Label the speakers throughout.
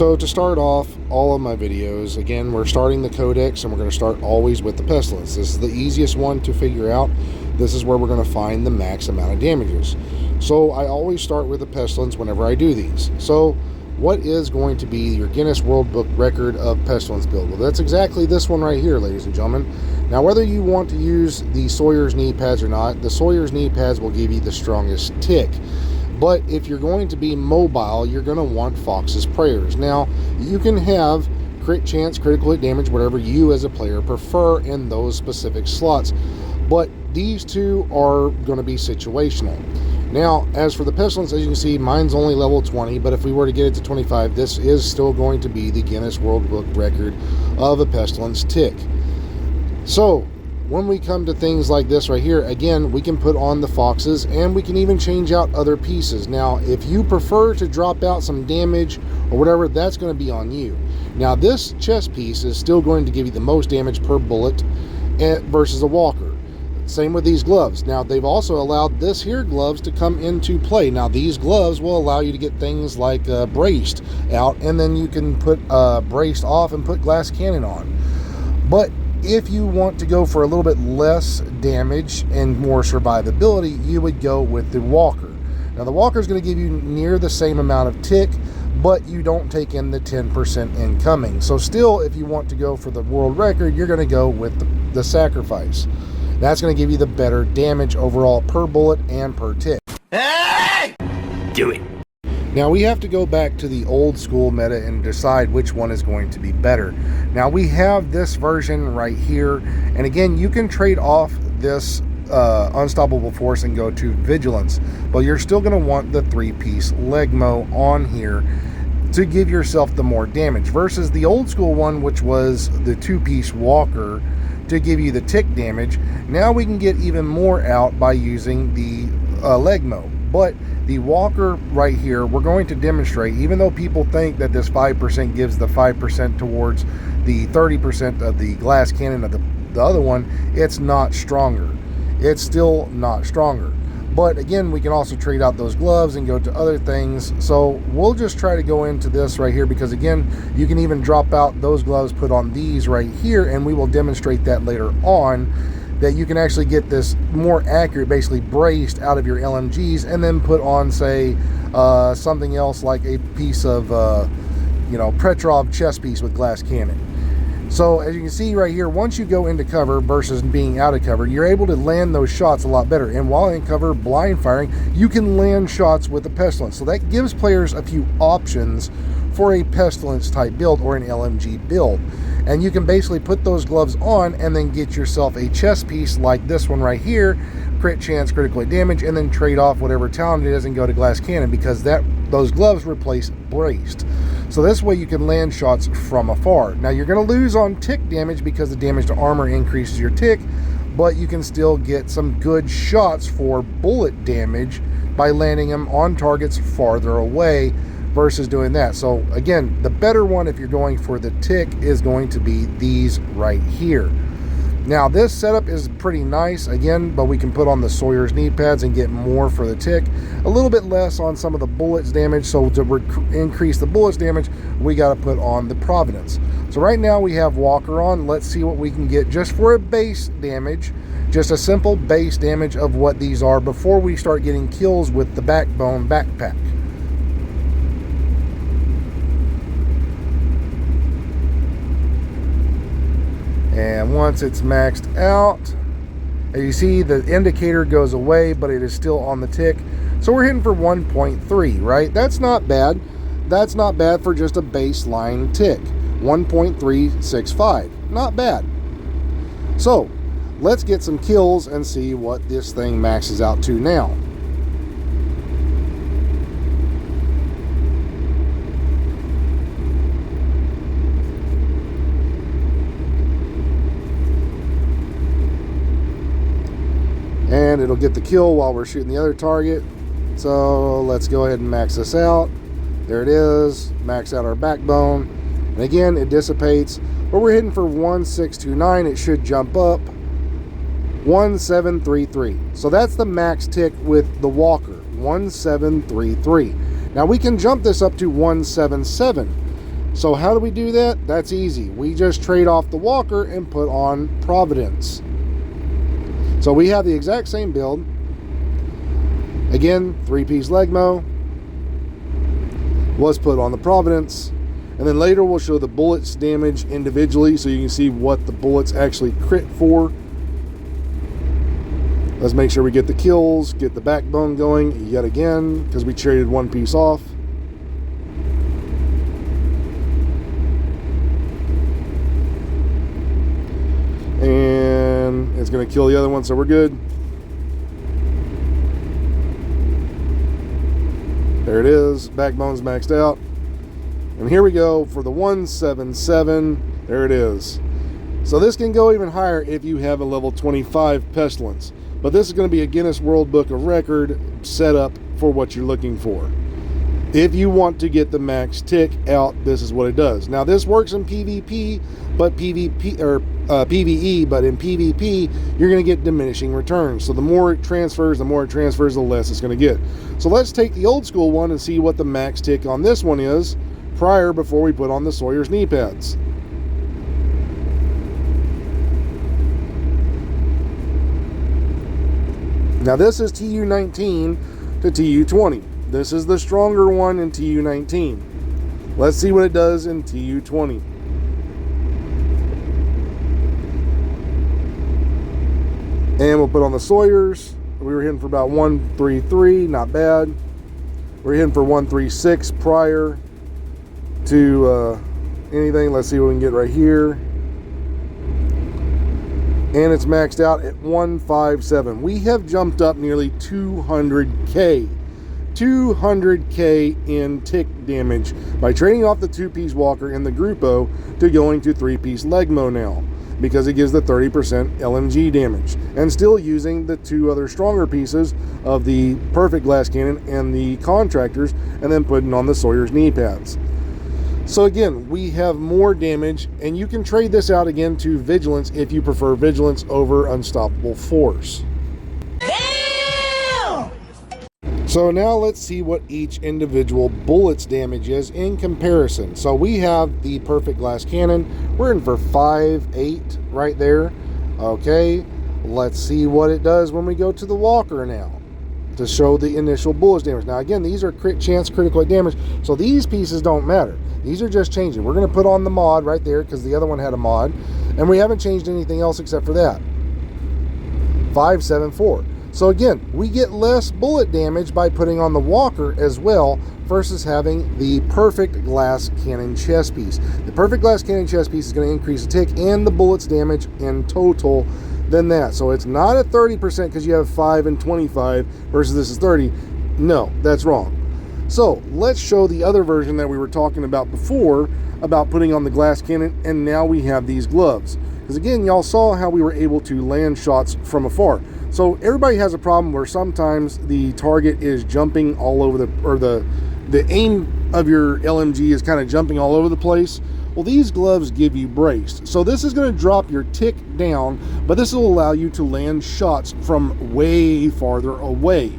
Speaker 1: So to start off all of my videos, again, we're starting the Codex and we're going to start always with the Pestilence. This is the easiest one to figure out. This is where we're going to find the max amount of damages. So I always start with the Pestilence whenever I do these. So what is going to be your Guinness World Book record of Pestilence build? Well, that's exactly this one right here, ladies and gentlemen. Now, whether you want to use the Sawyer's knee pads or not, the Sawyer's knee pads will give you the strongest tick. But if you're going to be mobile, you're going to want Fox's Prayers. Now, you can have crit chance, critical hit damage, whatever you as a player prefer in those specific slots. But these two are going to be situational. Now, as for the Pestilence, as you can see, mine's only level 20, but if we were to get it to 25, this is still going to be the Guinness World Book record of a Pestilence tick. So, when we come to things like this right here, again, we can put on the Foxes and we can even change out other pieces. Now, if you prefer to drop out some damage or whatever, that's going to be on you. Now, this chest piece is still going to give you the most damage per bullet versus a walker. Same with these gloves. Now, they've also allowed this here gloves to come into play. Now, these gloves will allow you to get things like braced out, and then you can put braced off and put glass cannon on. But if you want to go for a little bit less damage and more survivability, you would go with the Walker. Now, the Walker is going to give you near the same amount of tick, but you don't take in the 10% incoming. So still, if you want to go for the world record, you're going to go with the Sacrifice. That's going to give you the better damage overall per bullet and per tick.
Speaker 2: Hey! Do it.
Speaker 1: Now, we have to go back to the old school meta and decide which one is going to be better. Now, we have this version right here, and again, you can trade off this Unstoppable Force and go to Vigilance, but you're still going to want the 3-piece Legmo on here to give yourself the more damage, versus the old school one, which was the 2-piece Walker to give you the tick damage. Now we can get even more out by using the Legmo. But the Walker right here, we're going to demonstrate, even though people think that this 5% gives the 5% towards the 30% of the glass cannon of the other one, it's not stronger. It's still not stronger. But again, we can also trade out those gloves and go to other things. So we'll just try to go into this right here, because again, you can even drop out those gloves, put on these right here, and we will demonstrate that later on, that you can actually get this more accurate, basically braced out of your LMGs, and then put on, say, something else like a piece of, Petrov chest piece with glass cannon. So as you can see right here, once you go into cover versus being out of cover, you're able to land those shots a lot better. And while in cover, blind firing, you can land shots with the Pestilence. So that gives players a few options for a Pestilence type build or an LMG build. And you can basically put those gloves on and then get yourself a chest piece like this one right here, crit chance, critical hit damage, and then trade off whatever talent it is and go to glass cannon, because those gloves replace braced. So this way you can land shots from afar. Now, you're going to lose on tick damage because the damage to armor increases your tick, but you can still get some good shots for bullet damage by landing them on targets farther away versus doing that. So again, the better one if you're going for the tick is going to be these right here. Now, this setup is pretty nice, again, but we can put on the Sawyer's knee pads and get more for the tick. A little bit less on some of the bullets damage, so to increase the bullets damage, we got to put on the Providence. So right now we have Walker on. Let's see what we can get just for a base damage, just a simple base damage of what these are before we start getting kills with the Backbone backpack. And once it's maxed out, as you see, the indicator goes away, but it is still on the tick. So we're hitting for 1.3, right? That's not bad. That's not bad for just a baseline tick. 1.365, not bad. So let's get some kills and see what this thing maxes out to now. And it'll get the kill while we're shooting the other target. So let's go ahead and max this out. There it is. Max out our Backbone. And again, it dissipates. But we're hitting for 1629. It should jump up. 1733. So that's the max tick with the Walker. 1733. Now we can jump this up to 177. So how do we do that? That's easy. We just trade off the Walker and put on Providence. So we have the exact same build. Again, 3-piece Legmo was put on the Providence. And then later we'll show the bullets damage individually so you can see what the bullets actually crit for. Let's make sure we get the kills, get the backbone going yet again, because we traded 1 piece off. And it's going to kill the other one, so we're good. There it is. Backbone's maxed out. And here we go for the 177. There it is. So this can go even higher if you have a level 25 Pestilence. But this is going to be a Guinness World Book of Record setup for what you're looking for. If you want to get the max tick out, this is what it does. Now this works in PvP, but PvE, but in PvP, you're going to get diminishing returns. So the more it transfers, the less it's going to get. So let's take the old school one and see what the max tick on this one is before we put on the Sawyer's knee pads. Now this is TU19 to TU20. This is the stronger one in TU19. Let's see what it does in TU20. And we'll put on the Sawyers. We were hitting for about 133, not bad. We're hitting for 136 prior to anything. Let's see what we can get right here. And it's maxed out at 157. We have jumped up nearly 200k. 200k in tick damage by trading off the 2-piece Walker in the Grupo to going to 3-piece Legmo now, because it gives the 30% LMG damage, and still using the 2 other stronger pieces of the Perfect Glass Cannon and the Contractors, and then putting on the Sawyer's knee pads. So again, we have more damage, and you can trade this out again to Vigilance if you prefer Vigilance over Unstoppable Force. So now let's see what each individual bullet's damage is in comparison. So we have the Perfect Glass Cannon. We're in for 5.8 right there. Okay, let's see what it does when we go to the Walker now to show the initial bullets damage. Now again, these are crit chance critical hit damage, so these pieces don't matter. These are just changing. We're going to put on the mod right there because the other one had a mod, and we haven't changed anything else except for that. 574. So again, we get less bullet damage by putting on the Walker as well versus having the Perfect Glass Cannon chest piece. The Perfect Glass Cannon chest piece is going to increase the tick and the bullets damage in total than that. So it's not at 30% because you have 5 and 25 versus this is 30. No, that's wrong. So let's show the other version that we were talking about before about putting on the Glass Cannon, and now we have these gloves. Because again, y'all saw how we were able to land shots from afar. So everybody has a problem where sometimes the target is jumping all over the aim of your LMG is kind of jumping all over the place. Well, these gloves give you braced. So this is going to drop your tick down, but this will allow you to land shots from way farther away.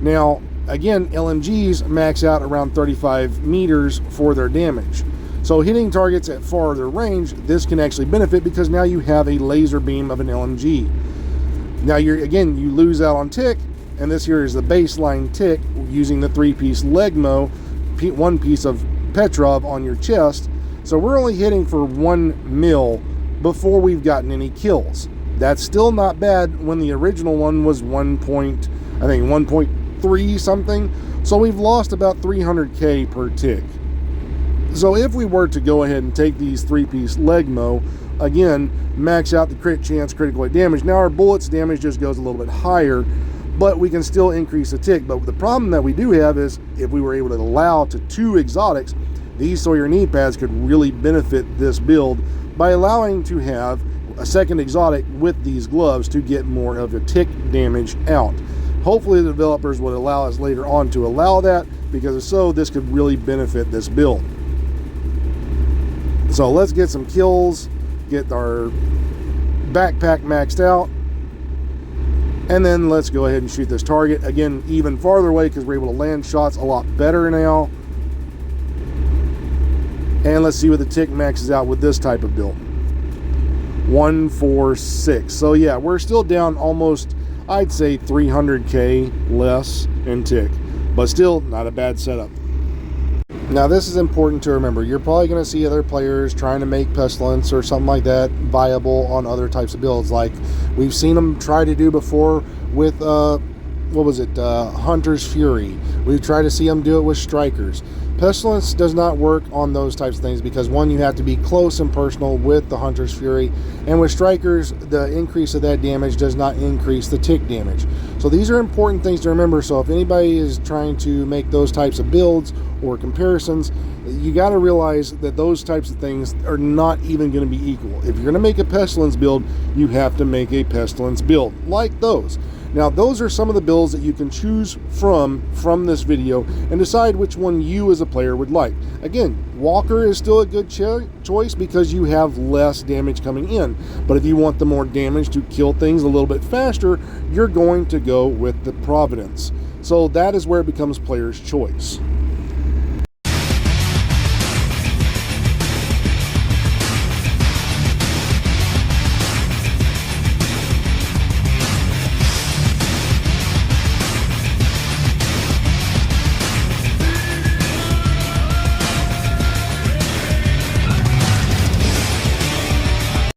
Speaker 1: Now, again, LMGs max out around 35 meters for their damage. So hitting targets at farther range, this can actually benefit because now you have a laser beam of an LMG. Now you lose out on tick, and this here is the baseline tick using the 3-piece Legmo, 1 piece of Petrov on your chest. So we're only hitting for 1 mil before we've gotten any kills. That's still not bad when the original one was 1.3 something. So we've lost about 300k per tick. So if we were to go ahead and take these 3-piece Legmo, again, max out the crit chance, critical hit damage. Now our bullets damage just goes a little bit higher, but we can still increase the tick. But the problem that we do have is if we were able to allow to 2 exotics, these Sawyer knee pads could really benefit this build by allowing to have a second exotic with these gloves to get more of the tick damage out. Hopefully the developers would allow us later on to allow that, because if so, this could really benefit this build. So let's get some kills, get our backpack maxed out, and then let's go ahead and shoot this target. Again, even farther away because we're able to land shots a lot better now. And let's see what the tick maxes out with this type of build. 146. So yeah, we're still down almost, I'd say 300k less in tick, but still not a bad setup. Now this is important to remember. You're probably going to see other players trying to make Pestilence or something like that viable on other types of builds, like we've seen them try to do before with what was it, Hunter's Fury. We've tried to see them do it with Strikers. Pestilence does not work on those types of things because, one, you have to be close and personal with the Hunter's Fury, and with Strikers, the increase of that damage does not increase the tick damage. So these are important things to remember. So if anybody is trying to make those types of builds or comparisons, you got to realize that those types of things are not even going to be equal. If you're going to make a Pestilence build, you have to make a Pestilence build like those. Now, those are some of the builds that you can choose from this video and decide which one you as a player would like. Again, Walker is still a good choice because you have less damage coming in. But if you want the more damage to kill things a little bit faster, you're going to go with the Providence. So that is where it becomes player's choice.